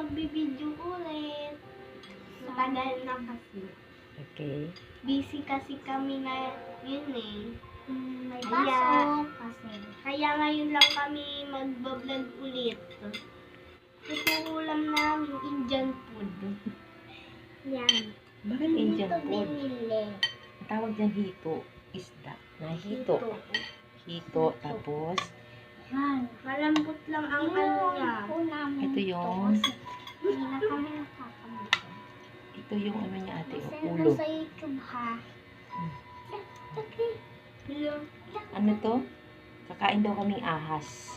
magbibideo ulit. Matagal na kasi. Okay. Busy kasi kami na yun eh. May Kaya- pasok kasi. Kaya ngayon lang kami magbablog ulit. Ito ulam namin Indian food. Yan. Bakit Indian Dito food? binili. Ang tawag dyan hito. Isda. Na hito. Hito. Tapos, Yan. Malambot lang ang ano niya. ito yung, Hindi na kami nakakamit. ito yung ano niya ate, Send yung mo ulo. sa YouTube ha. Ano to? Kakain daw kaming ahas.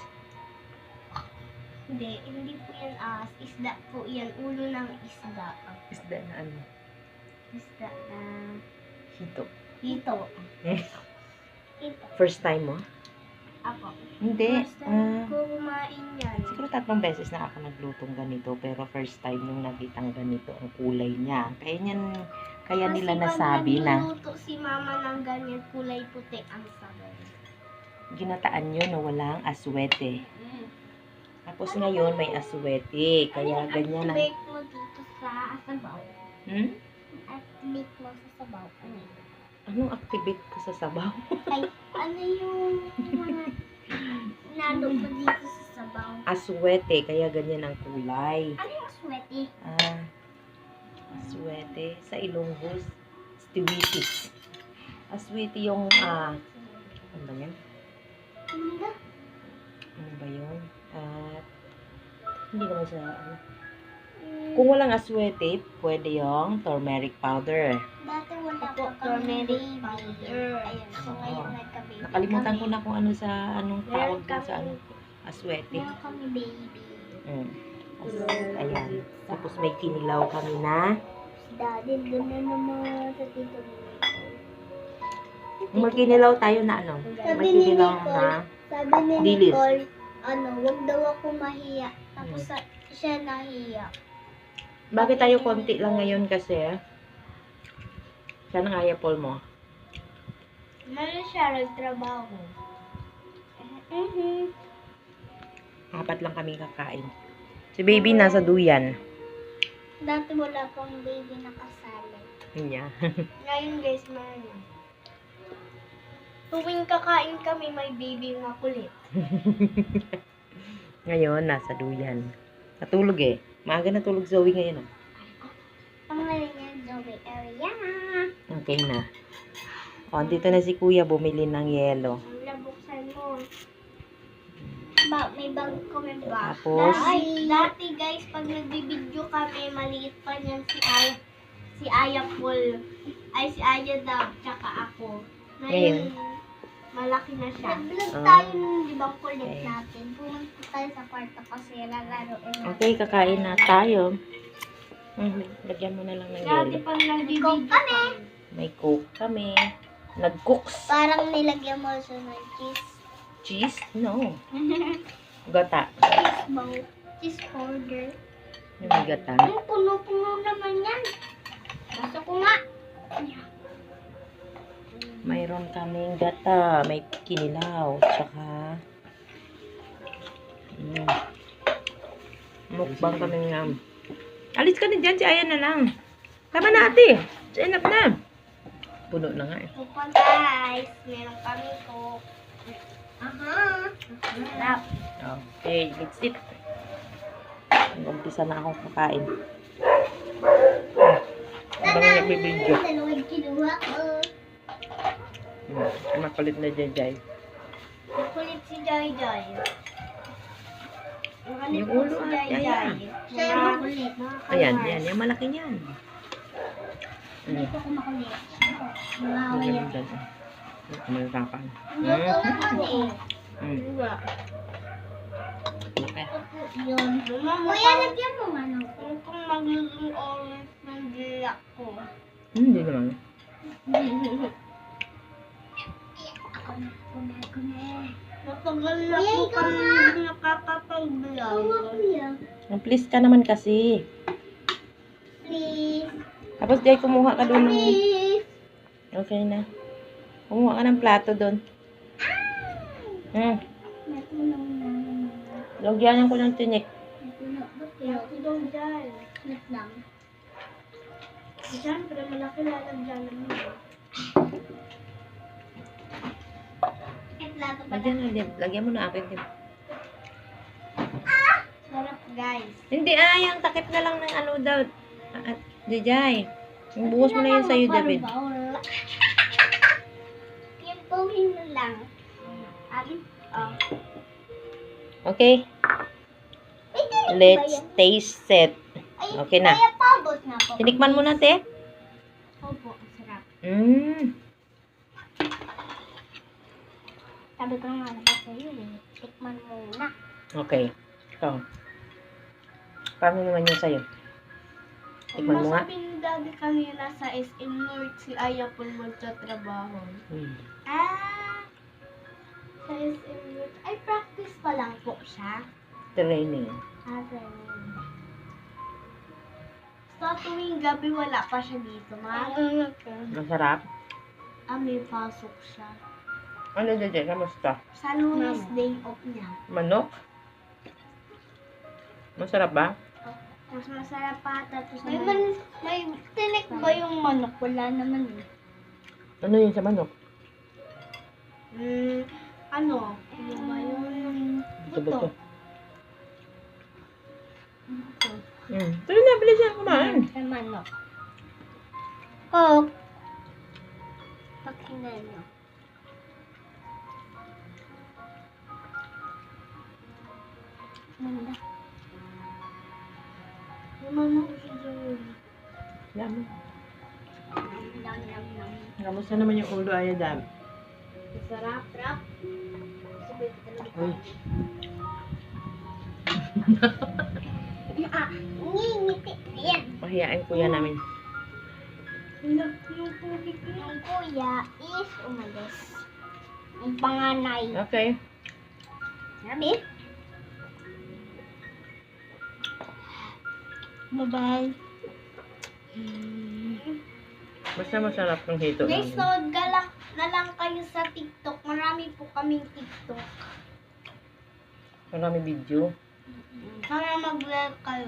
Hindi po yan isda po yan. Ulo ng isda. Isda na ano? Isda na Hito. hito. Ito. First time mo? Ako. Hindi. First time ko kumain yan. Siguro 3 beses na ako naglutong ganito, pero first time yung nakitang ganito ang kulay niya. Kaya nila nasabi na nagluluto si mama ng ganyan kulay puti ang sabaw. ginataan yun na walang aswete. Tapos ngayon may aswete, kaya ganyan ang... Activate mo dito sa sabaw. Activate mo sa sabaw. Ano yun? Anong activate ko sa sabaw? Ay, ano yung mga nalo mo dito sa sabaw? Aswete, kaya ganyan ang kulay. Ano yung sweaty? Aswete, sa Ilonggos, stiwitis. Aswete yung, ano ba yan? Ano ba yun? Hindi naman siya, Kung walang aswete, pwede yung turmeric powder. Dati wala Ako, pa kami turmeric baby. powder. Ayun, so ngayon nagka-baby Nakalimutan ko kami. na kung ano sa, anong tawag Meron dun sa kami. ano, aswete. Meron kami baby. Ayan. Tapos may kinilaw kami na. Daddy, doon na naman sa tito mo. Magkinilaw tayo na ano? Sabi May ni kinilaw Nicole, na Sabi ni dilis. Nicole, wag daw ako mahiya. Tapos siya nahiya. Bakit tayo konti lang ngayon kasi? Saan ang ayapol mo? Ano siya nagtrabaho? 4 lang kami kakain. Si baby nasa duyan. Dati wala pang baby nakasali. Niya. Ngayon guys, man. Tuwing kakain kami, may baby na kulit. Ngayon, nasa duyan. Natulog eh. Maaga natulog Zoe ngayon. Ang ngayon niya, Zoe Area. Okay na. O, dito na si kuya bumili ng yelo. Ang buksan mo. May bag kami ba? Tapos, Dati guys, pag nagbibideo kami, maliit pa niyan si Aya Paul. Ay, si Aya Dab, tsaka ako. Ngayon, malaki na siya. Nag-vlog Ah. tayo nung di ba kulit Okay. natin. Pumunta tayo sa kwarto kasi lalaroin natin. okay, kakain na tayo. Lagyan mo na lang ng Dati yelo. pag nagbibideo Coke kami. May coke kami. Nag-cooks. Parang nilagyan mo siya ng cheese. Cheese? No. Gata. Cheese bowl. Cheese powder. Yung may gata. Ang puno-puno naman yan. Gusto ko nga. Mayroon kaming gata. May kinilaw. Tsaka mukbang kaming alis ka na dyan. Si Ayan na lang. Tama na ate. Enough na. Puno na nga eh. Opo guys, meron kami Coke. Sarap. Okay, let's eat. Umpisa na akong kakain. Habang nagbibideo. Dalawang kinuha ko. Makulit na dyan, Jai. Kulit si Jai Jai. Makulit Yung po ulo si at Jai yaya. Jai. Siya yung makulit. Ayan, yan. Yung malaki niyan. Hindi ko makulit. Ang Wow, yan. ganda dyan. Malakapan. Luto naman eh. Diba? Okay. Yun. Kuya, lagyan mo ano? Kung magiging orange ng dilak ko. Hindi naman. Ako na. Matagal na Kuya, po ikaw kami nga. nakakapag-vlog. Kuya, Please ka naman kasi. please. Tapos, Jai, kumuha ka doon. Please. Okay na. Kumuha ka ng plato doon. Natulong na. Lagyan ko ng tinik. Natulong. Ako daw dyan. Wait lang. Siyempre, malaki lalagyan naman. Plato pala. Lagyan na din. Lagyan mo na akin din. Sarap, guys. Hindi, yung takip na lang ng ano daw. Jajay. Yung buhos mo na yun sa'yo, David. Yung pawin mo lang. Oh. Okay? Let's taste it. Ay, Okay na. Kaya pabot na po. Tinikman mo na, te. Opo, ang sarap. Sabi ko nga na ba sa'yo eh. Tikman mo na. Okay. Ikaw. Paano naman yun sa'yo? Tikman mo nga. Masabi ni Daddy kanina sa SM North, si Aya po magtatrabaho. Sa SM North. Ay, practice pa lang po siya. Training. Training. Sa tuwing gabi, wala pa siya dito, ma. Masarap. May pasok siya. Ano, Jajay? Kamusta? Sa Lunes, day off niya. Manok? Masarap ba? Mas masarap pa tapos May tinik ba yung manok? Wala naman eh. Ano yun sa manok? Ano? Ano ba yun? Buto. Buto. Pero nabilis yan kumain. Sa manok. Oh. Pakinggan nyo. Ganda. Naman ako siya dyan. Alam mo. Dam. Kamusta naman yung ulo, Ayadam? Sarap. Sabi ko talaga. Uy. Ngingiti. Ayan. Pahiyain kuya namin. Yung tubig ko. Yung kuya is umalis. Yung panganay. Okay. Sabi? Bye-bye. Basta masarap ng hito. Guys, nood na lang kayo sa TikTok. Marami po kaming TikTok. Marami video. Sana mag-like kayo.